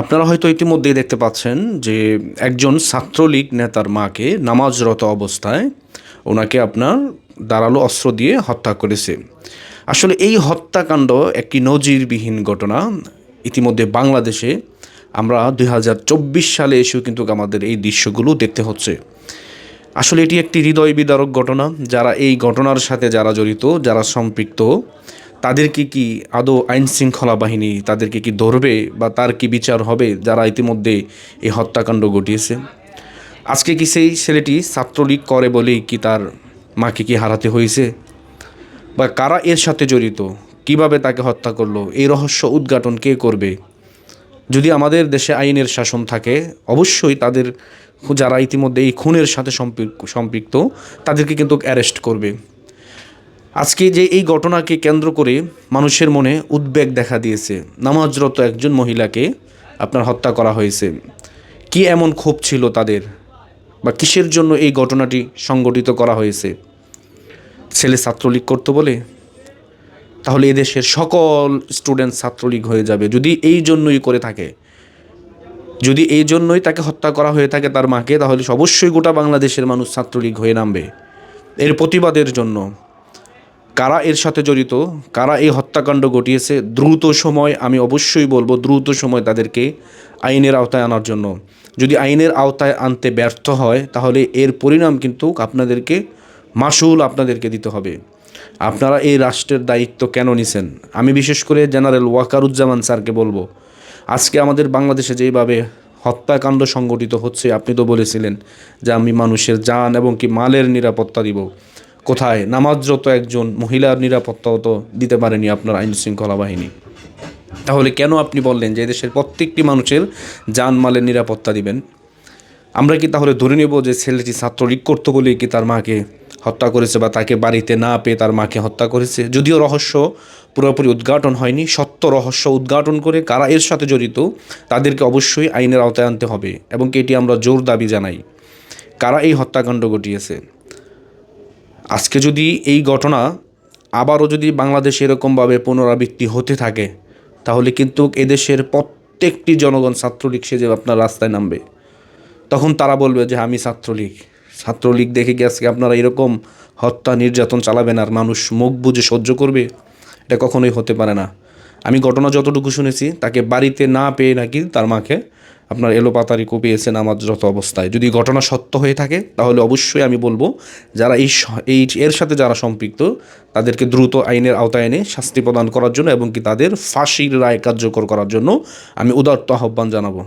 আপনারা হয়তো ইতিমধ্যেই দেখতে পাচ্ছেন যে একজন ছাত্রলীগ নেতার মাকে নামাজরত অবস্থায় ওনাকে আপনার ধারালো অস্ত্র দিয়ে হত্যা করেছে। আসলে এই হত্যাকাণ্ড একটি নজিরবিহীন ঘটনা। ইতিমধ্যে বাংলাদেশে আমরা 2024 সালে এসেও কিন্তু আমাদের এই দৃশ্যগুলো দেখতে হচ্ছে। আসলে এটি একটি হৃদয় বিদারক ঘটনা। যারা এই ঘটনার সাথে যারা জড়িত, যারা সম্পৃক্ত, তাদেরকে কি আদৌ আইন শৃঙ্খলা বাহিনী তাদেরকে কি ধরবে বা তার কি বিচার হবে যারা ইতিমধ্যে এই হত্যাকাণ্ড ঘটিয়েছে? আজকে কি সেই ছেলেটি ছাত্রলীগ করে বলেই কি তার মাকে কি হারাতে হয়েছে? বা কারা এর সাথে জড়িত, কিভাবে তাকে হত্যা করলো, এই রহস্য উদ্ঘাটন কে করবে? যদি আমাদের দেশে আইনের শাসন থাকে, অবশ্যই তাদের যারা ইতিমধ্যে এই খুনের সাথে সম্পৃক্ত তাদেরকে কিন্তু অ্যারেস্ট করবে। আজকে যে এই ঘটনাকে কেন্দ্র করে মানুষের মনে উদ্বেগ দেখা দিয়েছে। নামাজরত একজন মহিলাকে আপনার হত্যা করা হয়েছে। কি এমন ক্ষোভ ছিল তাদের, বা কিসের জন্য এই ঘটনাটি সংগঠিত করা হয়েছে? ছেলে ছাত্রলীগ করতে বলে? তাহলে এদেশের সকল স্টুডেন্ট ছাত্রলীগ হয়ে যাবে যদি এই জন্যই করে থাকে। যদি এই জন্যই তাকে হত্যা করা হয়ে থাকে তার মাকে, তাহলে অবশ্যই গোটা বাংলাদেশের মানুষ ছাত্রলীগ হয়ে নামবে এর প্রতিবাদের জন্য। কারা এর সাথে জড়িত, কারা এই হত্যাকাণ্ড ঘটিয়েছে, দ্রুত সময়, আমি অবশ্যই বলবো দ্রুত সময় তাদেরকে আইনের আওতায় আনার জন্য। যদি আইনের আওতায় আনতে ব্যর্থ হয় তাহলে এর পরিণাম কিন্তু আপনাদেরকে, মাসুল আপনাদেরকে দিতে হবে। আপনারা এই রাষ্ট্রের দায়িত্ব কেন নিছেন? আমি বিশেষ করে জেনারেল ওয়াকারুজ্জামান স্যারকে বলবো, আজকে আমাদের বাংলাদেশে যেভাবে হত্যাকাণ্ড সংগঠিত হচ্ছে, আপনি তো বলেছিলেন যে আমি মানুষের জান এবং কি মালের নিরাপত্তা দিব। কোথায়? নামাজরত একজন মহিলার নিরাপত্তাও তো দিতে পারেনি আপনার আইন শৃঙ্খলা বাহিনী। তাহলে কেন আপনি বললেন যে দেশের প্রত্যেকটি মানুষের জান মালের নিরাপত্তা দিবেন? আমরা কি তাহলে ধরে নেব যে ছেলেটি ছাত্রলীগ করতো বলেই কি তার মাকে হত্যা করেছে, বা তাকে বাড়িতে না পেয়ে তার মাকে হত্যা করেছে? যদিও রহস্য পুরোপুরি উদ্ঘাটন হয়নি, সত্য রহস্য উদ্ঘাটন করে কারা এর সাথে জড়িত তাদেরকে অবশ্যই আইনের আওতায় আনতে হবে, এবং এটি আমরা জোর দাবি জানাই। কারা এই হত্যাকাণ্ড ঘটিয়েছে? আজকে যদি এই ঘটনা আবারও যদি বাংলাদেশে এরকমভাবে পুনরাবৃত্তি হতে থাকে, তাহলে কিন্তু এদেশের প্রত্যেকটি জনগণ ছাত্রলীগ সেজে আপনার রাস্তায় নামবে। তখন তারা বলবে যে আমি ছাত্রলীগ। ছাত্রলীগ দেখে কি আজকে আপনারা এরকম হত্যা নির্যাতন চালাবেন আর মানুষ মুখ বুজে সহ্য করবে? এটা কখনোই হতে পারে না। আমি ঘটনা যতটুকু শুনেছি, তাকে বাড়িতে না পেয়ে নাকি তার মাকে আপনার এলোপাতাড়ি কুপিয়েছে নামাজরত অবস্থায়। যদি ঘটনা সত্য হয়ে থাকে তাহলে অবশ্যই আমি বলবো যারা এর সাথে যারা সম্পৃক্ত তাদেরকে দ্রুত আইনের আওতায় এনে শাস্তি প্রদান করার জন্য এবং কি তাদের ফাঁসির রায় কার্যকর করার জন্য আমি উদাত্ত আহ্বান জানাবো।